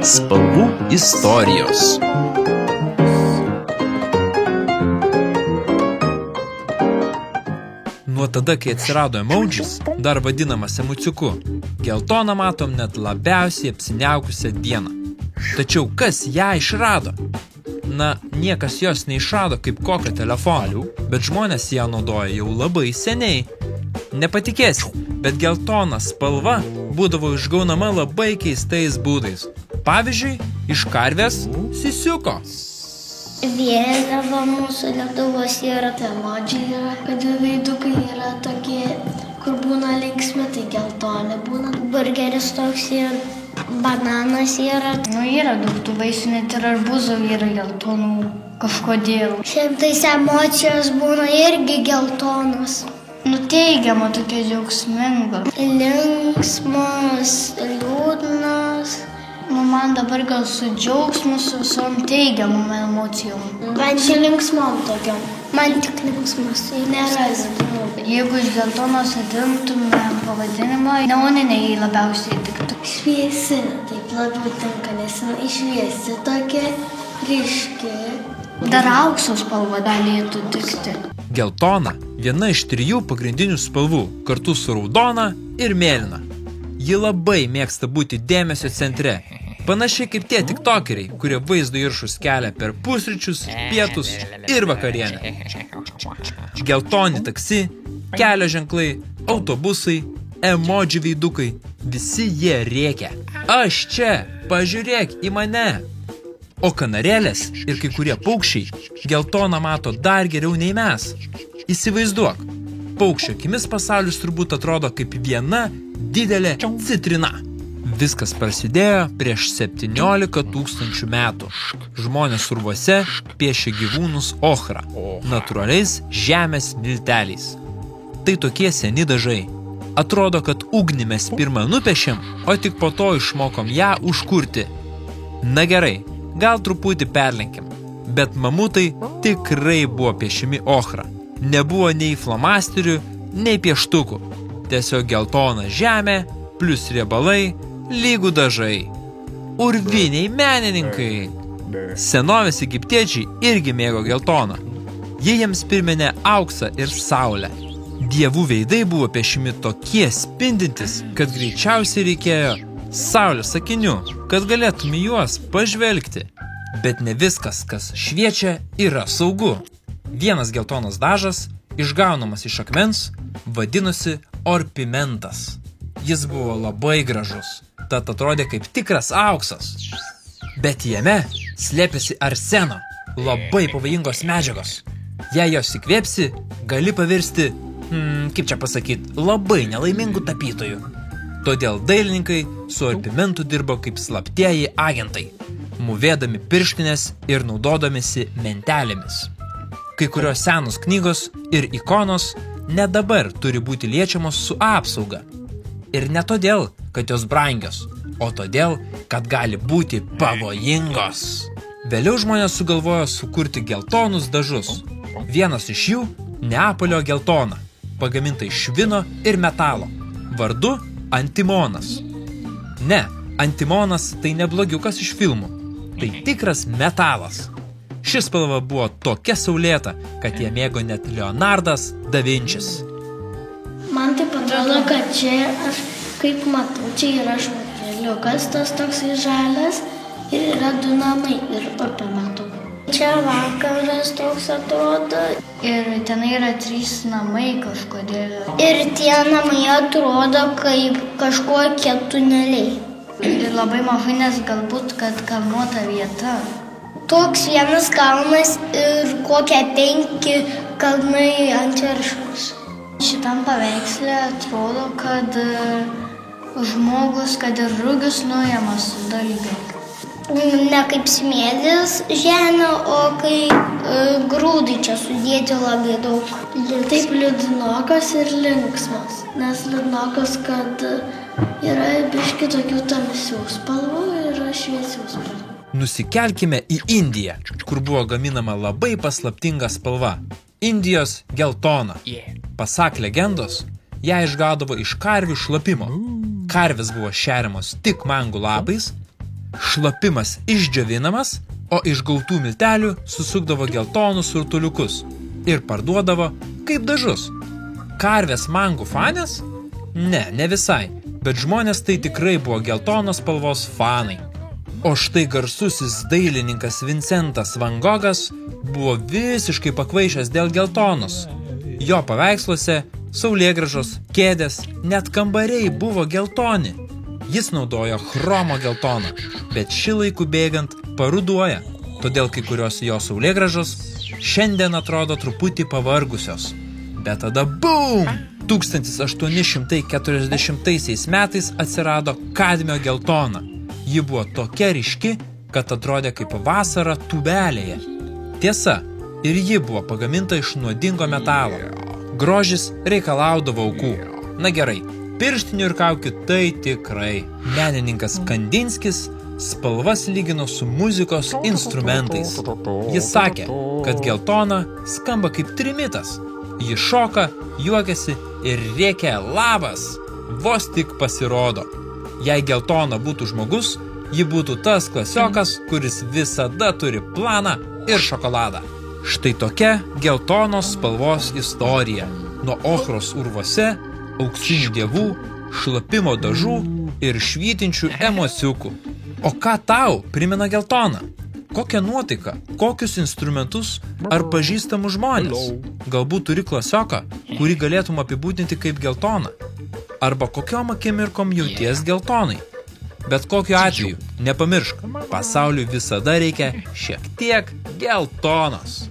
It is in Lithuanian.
Spalvų istorijos. Nuo tada, kai atsirado emojis, dar vadinamas emuciuku, geltoną matom net labiausiai apsiniaukusią dieną. Tačiau kas ją išrado? Na, niekas jos neišrado kaip kokią telefoną, bet žmonės ją naudoja jau labai seniai. Nepatikėsi, bet geltona spalva būdavo išgaunama labai keistais būdais. Pavyzdžiui, iš karvės sisiuko. Vėliava mūsų Lietuvos yra, emodžiai yra, kad jų veidukai yra tokie, kur būna linksmi, tai geltoni būna. Burgeris toks yra, bananas yra. Yra daug tų vaisių, net ir arbūzų yra geltonų kažkodėl. Šiaip tais emocijos būna irgi geltonos. Teigiama tokia džiaugsminga. Linksmas, liūdnas. Man dabar gal su džiaugsmu, su visom teigiamom emocijom. Man tik linksmom tokiom. Man tik linksmas. Nėra. Jeigu iš geltonos atimtumėm pavadinimą, neoniniai labiausiai tiktų. Šviesi, taip labiau tinka, nes šviesi tokia, ryški. Dar aukso spalva galėtų tikti. Geltona – viena iš 3 pagrindinių spalvų, kartu su raudona ir mėlyna. Ji labai mėgsta būti dėmesio centre, panašiai kaip tie tiktokeriai, kurie vaizdo įrašus kelia per pusryčius, pietus ir vakarienę. Geltoni taksi, kelio ženklai, autobusai, emoji veidukai – visi jie rėkia. Aš čia, pažiūrėk į mane. O kanarėlės ir kai kurie paukščiai geltoną mato dar geriau nei mes. Įsivaizduok, paukščio akimis pasaulis turbūt atrodo kaip viena didelė citrina. Viskas prasidėjo prieš 17 000 metų. Žmonės urvuose piešė gyvūnus ochra, natūraliais žemės milteliais. Tai tokie seni dažai. Atrodo, kad ugnį mes pirmą nupiešėm, o tik po to išmokom ją užkurti. Na gerai. Gal truputį perlenkiam, bet mamutai tikrai buvo piešiami ochra. Nebuvo nei flomasterių, nei pieštukų. Tiesiog geltona žemė, plus riebalai, lygų dažai. Urviniai menininkai. Senovės egiptiečiai irgi mėgo geltoną. Jie jiems priminė auksą ir saulę. Dievų veidai buvo piešiami tokie spindintis, kad greičiausiai reikėjo saulės akinių, kad galėtume juos pažvelgti. Bet ne viskas, kas šviečia, yra saugu. Vienas geltonas dažas, išgaunamas iš akmens, vadinosi orpimentas. Jis buvo labai gražus, tad atrodė kaip tikras auksas. Bet jame slėpėsi arseno, labai pavojingos medžiagos. Jei jos įkvėpsi, gali pavirsti, kaip čia pasakyti, labai nelaimingų tapytojų. Todėl dailininkai su orpimentu dirbo kaip slaptieji agentai, mūvėdami pirštinės ir naudodamisi mentelėmis. Kai kurios senos knygos ir ikonos net dabar turi būti liečiamos su apsauga. Ir ne todėl, kad jos brangios, o todėl, kad gali būti pavojingos. Vėliau žmonės sugalvojo sukurti geltonus dažus. Vienas iš jų – Neapolio geltona, pagaminta iš švino ir metalo, vardu Antimonas. Ne, Antimonas tai ne blogiukas iš filmų. Tai tikras metalas. Ši spalva buvo tokia saulėta, kad ją mėgo net Leonardas da Vinčis. Man taip atrodo, kad čia aš kaip matau, čia yra švarkeliukas, tas toksai žalias ir yra 2 namai ir upę matau. Čia vakaras toks atrodo. Ir ten yra 3 namai kažkodėl. Ir tie namai atrodo kaip kažkokie tuneliai. Ir labai mažai, nes galbūt, kad kalnuota vieta. Toks vienas kalnas ir kokie 5 kalnai ant viršaus. Šitam paveiksle atrodo, kad žmogus, kad ir rugis nuėjamas su dalgiu. Ne kaip smėlis žemė, o kaip grūdai čia sudėti labai daug. Taip liūdnokas ir linksmas, nes liūdnokas, kad yra biški tokių tamsių spalvų ir šviesių spalvų. Nusikelkime į Indiją, kur buvo gaminama labai paslaptinga spalva – Indijos geltona. Pasak legendos, ją išgaudavo iš karvių šlapimo. Karvės buvo šeriamos tik mangų lapais, šlapimas išdžiovinamas, o iš gautų miltelių susukdavo geltonus rutuliukus ir parduodavo kaip dažus. Karvės mangų fanės? Ne visai, bet žmonės tai tikrai buvo geltonos spalvos fanai. O štai garsusis dailininkas Vincentas Van Gogas buvo visiškai pakvaišęs dėl geltonos. Jo paveiksluose saulėgrąžos, kėdės, net kambariai buvo geltoni. Jis naudojo chromo geltoną, bet ši laikų bėgant paruduoja, todėl kai kurios jo saulėgrąžos šiandien atrodo truputį pavargusios. Bet tada BOOM! 1840 metais atsirado kadmio geltona. Ji buvo tokia ryški, kad atrodė kaip vasara tūbelėje. Tiesa, ir ji buvo pagaminta iš nuodingo metalo. Grožis reikalaudavo aukų. Na gerai, pirštinių ir kaukių tai tikrai. Menininkas Kandinskis spalvas lygino su muzikos instrumentais. Jis sakė, kad geltona skamba kaip trimitas. Ji šoka, juokiasi ir rėkia labas, vos tik pasirodo. Jei geltona būtų žmogus, ji būtų tas klasiokas, kuris visada turi planą ir šokoladą. Štai tokia geltonos spalvos istorija. Nuo ochros urvuose, auksinių dievų, šlapimo dažų ir švytinčių emociukų. O ką tau primena geltona? Kokią nuotaiką, kokius instrumentus ar pažįstamus žmonės? Galbūt turi klasioką, kurį galėtum apibūdinti kaip geltoną? Arba kokiom akimirkom jauties geltonai? Bet kokiu atveju, nepamiršk, pasauliui visada reikia šiek tiek geltonos.